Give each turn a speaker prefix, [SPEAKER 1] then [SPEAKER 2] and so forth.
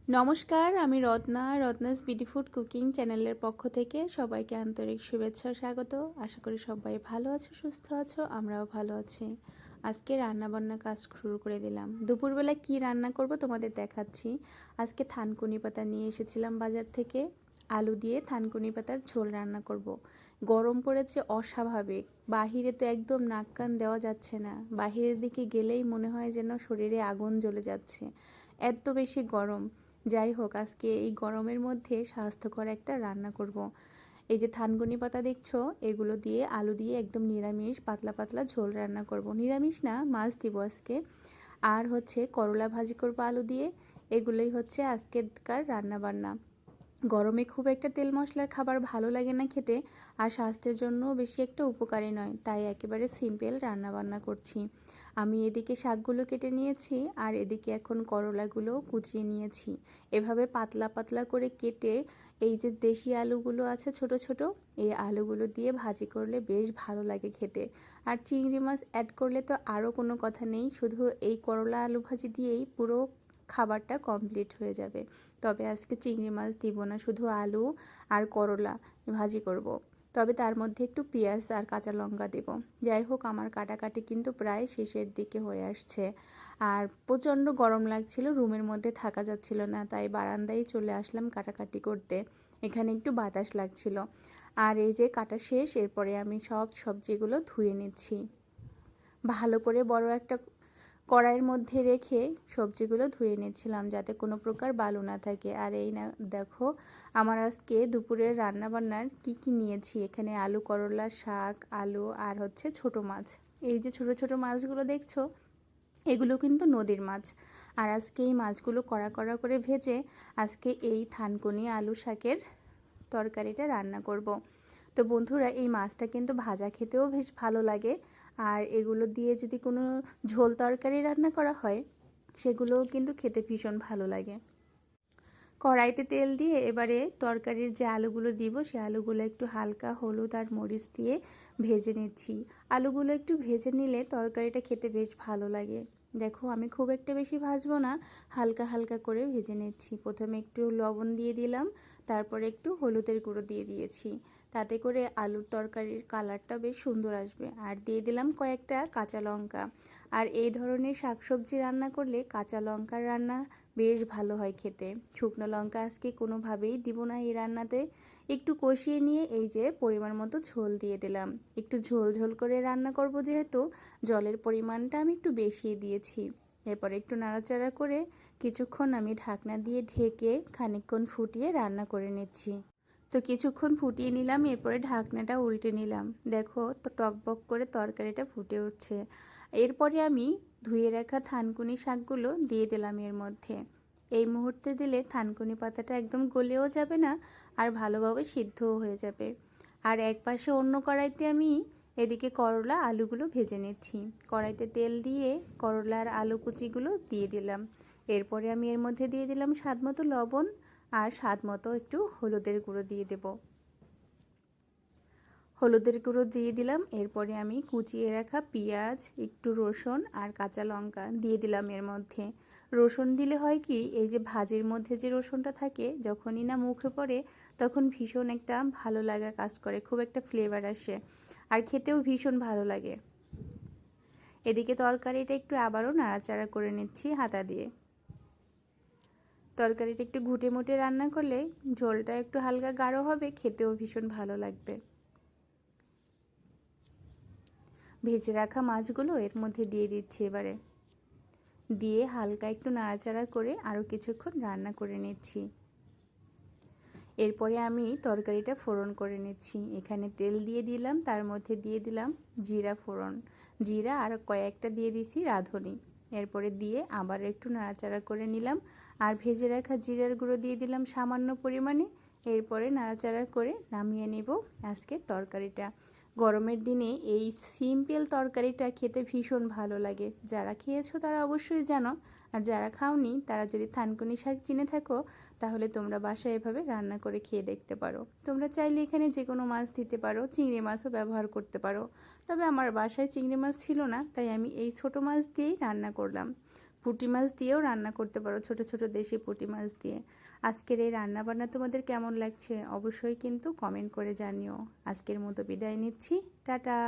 [SPEAKER 1] নমস্কার, আমি Ratna's BD food cooking চ্যানেলের পক্ষ থেকে সবাইকে আন্তরিক শুভেচ্ছা ও স্বাগত। আশা করি সবাই ভালো আছো, সুস্থ আছো, আমরাও ভালো আছি। আজকে রান্নাবান্না কাজ শুরু করে দিলাম। দুপুরবেলা কি রান্না করব তোমাদের দেখাচ্ছি। আজকে থানকুনি পাতা নিয়ে এসেছিলাম বাজার থেকে। আলু দিয়ে থানকুনি পাতার ঝোল রান্না করব। গরম পড়েছে অস্বাভাবিক, বাহিরে তো একদম নাক কান দেওয়া যাচ্ছে না। বাহিরের দিকে গেলেই মনে হয় যেন শরীরে আগুন জ্বলে যাচ্ছে, এত বেশি গরম। যাই হোক, আজকে এই গরমের মধ্যে স্বাস্থ্যকর একটা রান্না করব। এই যে থানকুনি পাতা দেখছো, এগুলো দিয়ে আলু দিয়ে একদম নিরামিষ পাতলা পাতলা ঝোল রান্না করব। নিরামিষ না, মাছ দিব আজকে। আর হচ্ছে করলা ভাজি করব আলু দিয়ে। এগুলোই হচ্ছে আজকেরকার রান্না বান্না। গরমে খুব একটা তেল মশলার খাবার ভালো লাগে না খেতে, আর স্বাস্থ্যের জন্য বেশি একটা উপকারী নয়, তাই একেবারে সিম্পল রান্না বান্না করছি। আমি এদিকে শাকগুলো কেটে নিয়েছি, আর এদিকে এখন করলাগুলো কুচিয়ে নিয়েছি। এভাবে পাতলা পাতলা করে কেটে এই যে দেশি আলুগুলো আছে ছোট ছোট, এই আলুগুলো দিয়ে ভাজি করলে বেশ ভালো লাগে খেতে। আর চিংড়ি মাছ অ্যাড করলে তো আরও কোনো কথা নেই, শুধু এই করলা আলু ভাজি দিয়েই পুরো খাবারটা কমপ্লিট হয়ে যাবে। তবে আজকে চিংড়ি মাছ দিব না, শুধু আলু আর করলা ভাজি করব। তবে তার মধ্যে একটু পেঁয়াজ আর কাঁচা লঙ্কা দেব। যাই হোক, আমার কাটাকাটি কিন্তু প্রায় শেষের দিকে হয়ে আসছে। আর প্রচণ্ড গরম লাগছিল, রুমের মধ্যে থাকা যাচ্ছিল না, তাই বারান্দায় চলে আসলাম কাটাকাটি করতে। এখানে একটু বাতাস লাগছিল। আর এই যে কাটা শেষ, এরপরে আমি সব সবজিগুলো ধুয়ে নিচ্ছি। ভালো করে বড় একটা কড়াইয়ের মধ্যে রেখে সবজিগুলো ধুয়ে নিচ্ছিলাম, যাতে কোনো প্রকার বালু না থাকে। আর এই না দেখো, আমার আজকে দুপুরের রান্নাবান্নার কি কি নিয়েছি। এখানে আলু, করলা, শাক, আলু আর হচ্ছে ছোট মাছ। এই যে ছোট ছোট মাছগুলো দেখছো, এগুলো কিন্তু নদীর মাছ। আর আজকে এই মাছগুলো কড়া কড়া করে ভেজে আজকে এই থানকুনি আলু শাকের তরকারিটা রান্না করব। তো বন্ধুরা, এই মাছটা কিন্তু ভাজা খেতেও বেশ ভালো লাগে। আর এগুলো দিয়ে যদি কোনো ঝোল তরকারি রান্না করা হয়, সেগুলোও কিন্তু খেতে ভীষণ ভালো লাগে। কড়াইতে তেল দিয়ে এবারে তরকারির যে আলুগুলো দিব, সে আলুগুলো একটু হালকা হলুদ আর মরিচ দিয়ে ভেজে নিচ্ছি। আলুগুলো একটু ভেজে নিলে তরকারিটা খেতে বেশ ভালো লাগে। দেখো, আমি খুব একটা বেশি ভাজবো না, হালকা হালকা করে ভেজে নিচ্ছি। প্রথমে একটু লবণ দিয়ে দিলাম, তারপরে একটু হলুদের গুঁড়ো দিয়ে দিয়েছি। তাতে করে আলুর তরকারির কালারটা বেশ সুন্দর আসবে। আর দিয়ে দিলাম কয়েকটা কাঁচা লঙ্কা। আর এই ধরনের শাকসবজি রান্না করলে কাঁচা লঙ্কার রান্না বেশ ভালো হয় খেতে। শুকনো লঙ্কা আজকে কোনোভাবেই দিব না এই রান্নাতে। একটু কষিয়ে নিয়ে এই যে পরিমাণ মতো ঝোল দিয়ে দিলাম। একটু ঝোল ঝোল করে রান্না করব, যেহেতু জলের পরিমাণটা আমি একটু বেশি দিয়েছি। এরপর একটু নাড়াচাড়া করে কিছুক্ষণ আমি ঢাকনা দিয়ে ঢেকে খানিকক্ষণ ফুটিয়ে রান্না করে নিচ্ছি। তো কিছুক্ষণ ফুটিয়ে নিলাম, এরপরে ঢাকনাটা উল্টে নিলাম। দেখো তো টকবক করে তরকারিটা ফুটে উঠছে। এরপরে আমি ধুয়ে রাখা থানকুনি শাকগুলো দিয়ে দিলাম এর মধ্যে। এই মুহূর্তে দিলে থানকুনি পাতাটা একদম গলেও যাবে না, আর ভালোভাবে সিদ্ধও হয়ে যাবে। আর এক পাশে অন্য কড়াইতে আমি এদিকে করলা আলুগুলো ভেজে নিচ্ছি। কড়াইতে তেল দিয়ে করলা আর আলু কুচিগুলো দিয়ে দিলাম। এরপরে আমি এর মধ্যে দিয়ে দিলাম স্বাদ মতো লবণ, আর স্বাদ মতো একটু হলুদের গুঁড়ো দিয়ে দেব। হলুদের গুঁড়ো দিয়ে দিলাম। এরপরে আমি কুচিয়ে রাখা পেঁয়াজ, একটু রসুন আর কাঁচা লঙ্কা দিয়ে দিলাম এর মধ্যে। রসুন দিলে হয় কি, এই যে ভাজির মধ্যে যে রসুনটা থাকে, যখনই না মুখে পড়ে তখন ভীষণ একটা ভালো লাগা কাজ করে, খুব একটা ফ্লেভার আসে, আর খেতেও ভীষণ ভালো লাগে। এদিকে তরকারিটা একটু আবারও নাড়াচাড়া করে নিচ্ছি হাতা দিয়ে। তরকারিটা একটু ঘুটে মুটে রান্না করলে ঝোলটা একটু হালকা গাঢ় হবে, খেতেও ভীষণ ভালো লাগবে। ভেজে রাখা মাছগুলো এর মধ্যে দিয়ে দিচ্ছি এবারে। দিয়ে হালকা একটু নাড়াচাড়া করে আরও কিছুক্ষণ রান্না করে নিচ্ছি। এরপরে আমি তরকারিটা ফোড়ন করে নিচ্ছি। এখানে তেল দিয়ে দিলাম, তার মধ্যে দিয়ে দিলাম জিরা ফোড়ন, জিরা আর কয়েকটা দিয়ে দিছি রাঁধুনি। এরপরে দিয়ে আবার একটু নাড়াচাড়া করে নিলাম, আর ভেজে রাখা জিরার গুঁড়ো দিয়ে দিলাম সামান্য পরিমাণে। এরপরে নাড়াচাড়া করে নামিয়ে নেব আজকের তরকারিটা। গরমের দিনে এই সিম্পল তরকারিটা খেতে ভীষণ ভালো লাগে। যারা খেয়েছো তারা অবশ্যই জানো, আর যারা খাওনি তারা যদি থানকুনি শাক চিনে থাকো, তাহলে তোমরা বাসায় এভাবে রান্না করে খেয়ে দেখতে পারো। তোমরা চাইলে এখানে যে কোনো মাছ দিতে পারো, চিংড়ি মাছও ব্যবহার করতে পারো। তবে আমার বাসায় চিংড়ি মাছ ছিল না, তাই আমি এই ছোট মাছ দিয়েই রান্না করলাম। পুঁটি মাছ দিয়েও রান্না করতে পারো, ছোট ছোট দেশি পুঁটি মাছ দিয়ে। আজকের এই রান্নাবান্না তোমাদের কেমন লাগছে অবশ্যই কিন্তু কমেন্ট করে জানিও। আজকের মতো বিদায় নিচ্ছি, টাটা।